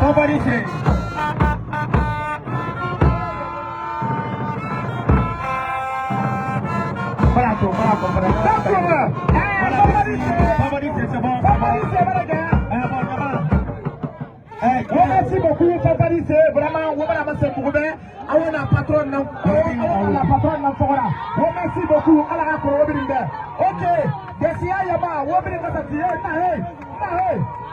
Favorisé. Bravo. Favorisé, c'est bon. Merci beaucoup, Favorisé. Vraiment, on va la la patronne. Merci beaucoup. Ok. Merci à Yaba.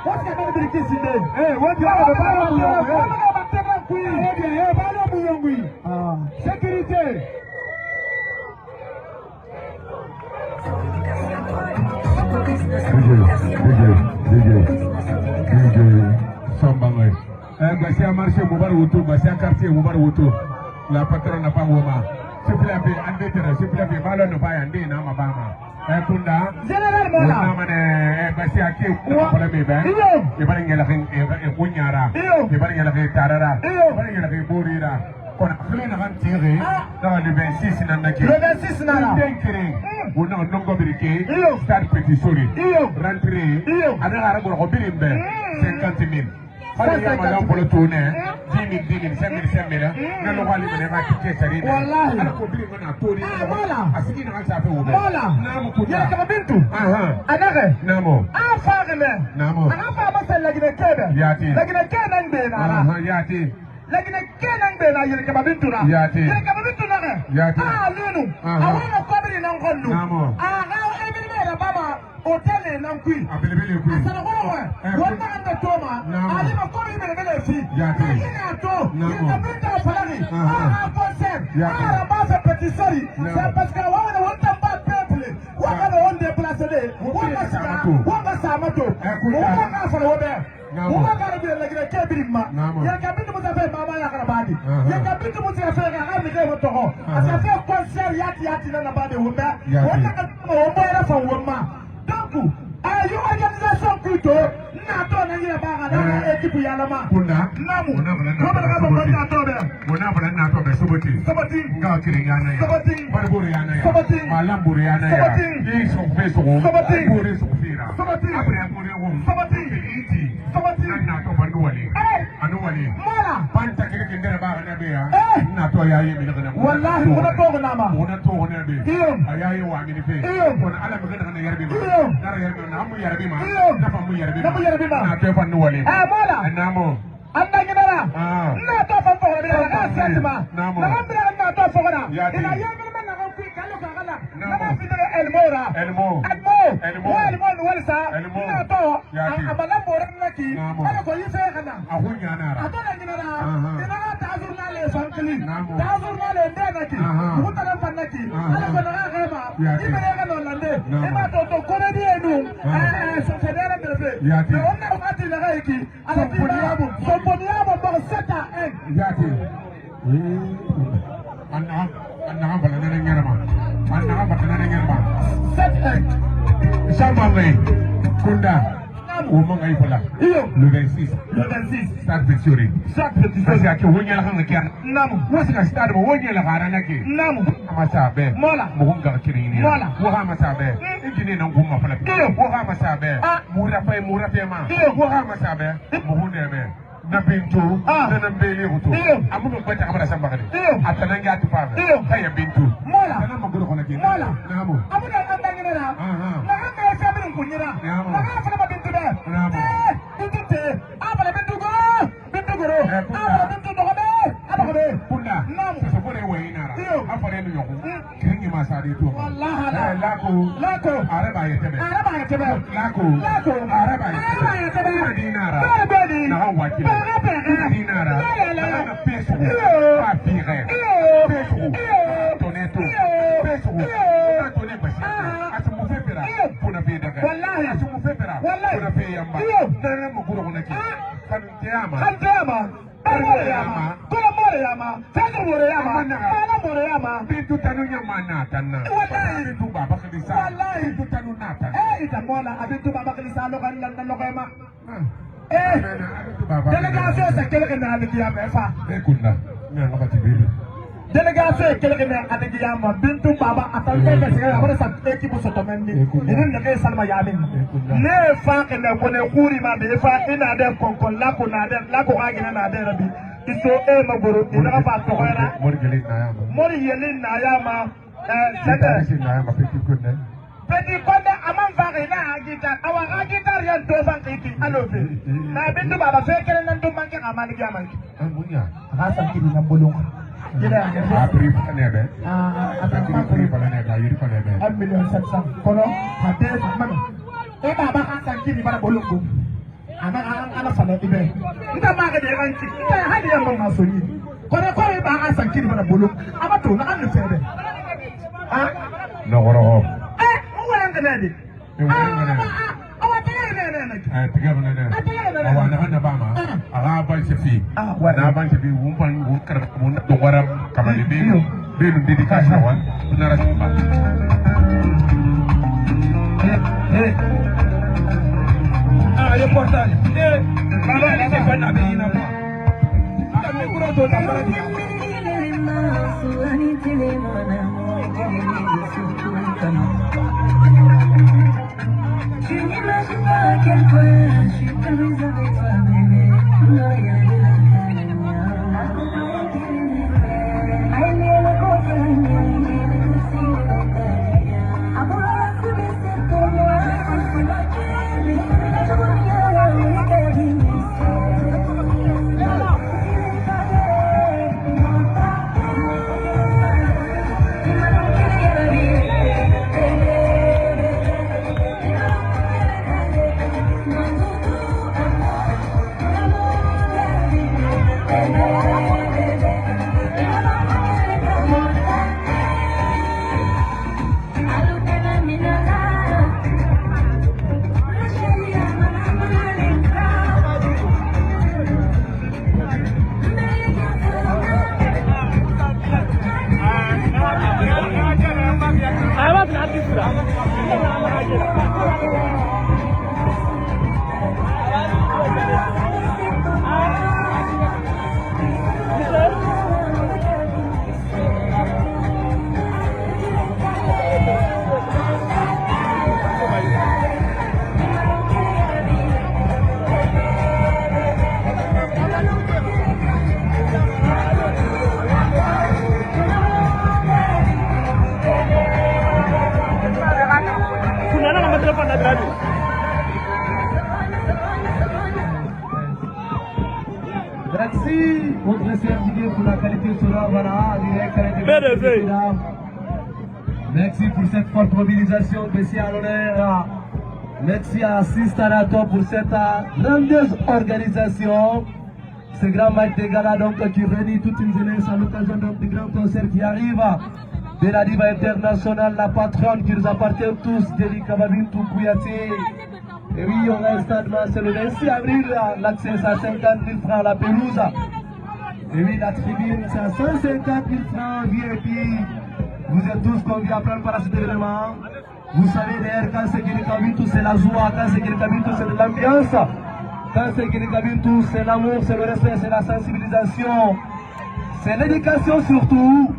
What's the name of the kids? Hey, what you have? Sécurité. DJ Sambangay. Basia marché Moubar Wuto, Basia quartier Moubar Wuto. La patronne n'a pas moment. S'il vous plaît, s'il vous plaît, malon ne pas y aller, non, ma bama. Kunda. Général Mola. Basia qui est pour le bébé. Il va y aller avec Kounyara. Il va y aller avec Tarara. Il va y aller avec Bourira. Qu'on a fait la tirée dans le 26 Nanaki. Le 26 Nanaki. On a un nombre de briquets. Stade Petit Sori. Rentrée. Avec un robot 50 000. Pour le tourner, 10 000, 5 000, 5 000. Nous allons aller dans les marchés. Voilà. Alors qu'on vient à tourner. Voilà. À ce qui nous a fait ouvrir. Voilà. Namo. Il y a comme Bintou. Anare. Namo. Affaire. Namo. Affaire, c'est la Guinée-Kébé. Yati. La Guinée-Kébé. Yati. Lakini kena ngena yele kama bintu na yele kama bintu na lenu awona kobiri na ngollu ebile na baba hotel na nkui asana ko wona anda toma ali ma kobiri bele fi lakini ato yele kama bintu falani concert base petit sori c'est parce que wona wonta pas peuple wona on déplacer wona samato wona fala wobe Uma cara de alegria que brima. E a cabeça do Zafé Mama ya Karabadi. E a cabeça do Zafé a Amiga Motorro. A Zafé concert yati na Bade Wumba. Wona ka o era fa Wumma. Donc, a yo organisation plutôt na to na ngira ba na équipe ya lama. Kunda. Namu. Wona bala na to be Soboti. Nga kiringa na ya. Soboti. Barburi ya na ya. Soboti. Malamburi ya na ya. Soboti. Yeso feso. Soboti. Buri so fira. Soboti. Abre buri wum. Soboti. Na to bandu wali anu wali mala panta kire kindere ba na be ya na to yayi mi daga wallahi wona to na ma wona to wona be ayayi wa mi ni fe wona ala mi daga na yarbi ma dara yarbi na amu yarbi ma na fa mu yarbi ma na to bandu wali mala namo anda ngina na to fa fa wali na setima na ambira na to fa wala ila yarbi ma na ko fi kalo ka gala na fi dere elmo walsa na to amala bore naki ala ko yife kana ahunya nara atona ngina ina tazurna le sankali tazurna le ndenaki mutala fanaki ala ko na gema ibere ga no lande ema to kone di enu so federa bebe na onna wakati na gaiki ala poniabo so poniabo ba seta yati anna bala na ngirama anna bala na ngirama set Sambangay Kunda Umang ay pala le 26 stade Petit Sori kasi aki wonya la kanga kian namu wasi ka stade mo wonya la gara naki namu amasabe mola muhunga kirini mola waha amasabe injini na nguma pala waha amasabe mura pe ma waha amasabe muhunde be na bintu na mbele hutu amuno kwata kamera Sambangay atananga atupaga kaya bintu mola kana magoro kona kina mola namu amuno andangina na kunyira na afala mabintu be bintu abala bintu goro abala bintu dogobe abagobe kunda nam so fore wayinara afale no yoko kingi masari to wallahi lako araba yetebe lako araba yetebe dinara na hawaki dinara na peso pa pire peso toneto peso tone basi asu mufepera kuna vida wallahi asu mufepera kuna pe yamba tena mukuro kuna ki kanjama Moreyama bintu tanu nyamana tanna wallahi bintu baba kalisa wallahi bintu tanu nata itamola abintu baba kalisa lo kan lan lo kema bintu baba delegation sa kele kana aliki ya mefa kunna nganga bati bibi délégation kelekene adigiyama bintu baba atalbe bese abara sa equipe sotomendi idin ne kay salma yamin ne fa kene ko ne kuri ma be fa ina de konkon la ko na de la ko agina na de rabi iso e magoro ina fa to era mori yelin na yama Petit Konde amam fari na guitar awa guitar yan do fan kiti alobe na bintu baba fekere nan do manke amani gamanki ha sankiri nan bolong jeda après panebe après panebe yiri panebe 1,700,000 kono hade man e baba ha sankiri bara bolong ana fala ibe nta maga de ranki nta hadi yan ma soni kono ko e ba ha sankiri bara bolong amato na an fede ah no goro nadi awa na bama aga ban sefi na ban sefi wumpan wunkar mun do waram kamali be no dedication wan na rasba reportage baba ni se fana be ina ba ta me kuro to ta fara Tu n'imagines pas à quel point je suis prise avec toi, bébé. Merci, votre serviteur pour la qualité sonore, voilà, direct. Merci pour cette forte mobilisation, merci à l'honneur. Merci à Sistanato pour cette grandeuse organisation. Ce grand match de gala donc, qui réunit toute une jeunesse à l'occasion du grand concert qui arrive de la diva internationale, la patronne qui nous appartient tous, Deli Kababintou Kouyaté. Et oui, on a un stade c'est le 26 avril, l'accès c'est à 50 000 francs la pelouse. Et oui, la tribune c'est à 150 000 francs VIP. Vous êtes tous conviés à prendre part à cet événement. Vous savez d'ailleurs, quand c'est Guinée-Kabintou, c'est la joie, quand c'est Guinée-Kabintou, c'est de l'ambiance. Quand c'est Guinée-Kabintou, c'est l'amour, c'est le respect, c'est la sensibilisation. C'est l'éducation surtout.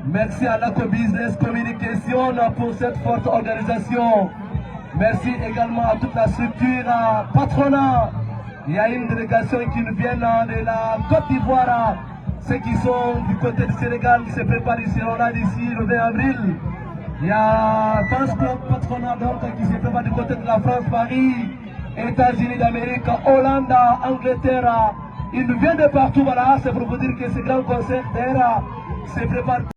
Merci à l'ACO Business Communication pour cette forte organisation. Merci également à toute la structure patronat. Il y a une délégation qui nous vient de la Côte d'Ivoire. Ceux qui sont du côté du Sénégal qui se préparent ici, on a d'ici le 20 avril. Il y a France Club patronat donc, qui se prépare du côté de la France, Paris, États-Unis d'Amérique, Hollande, Angleterre. Ils nous viennent de partout, voilà. C'est pour vous dire que ce grand concert d'ailleurs se prépare.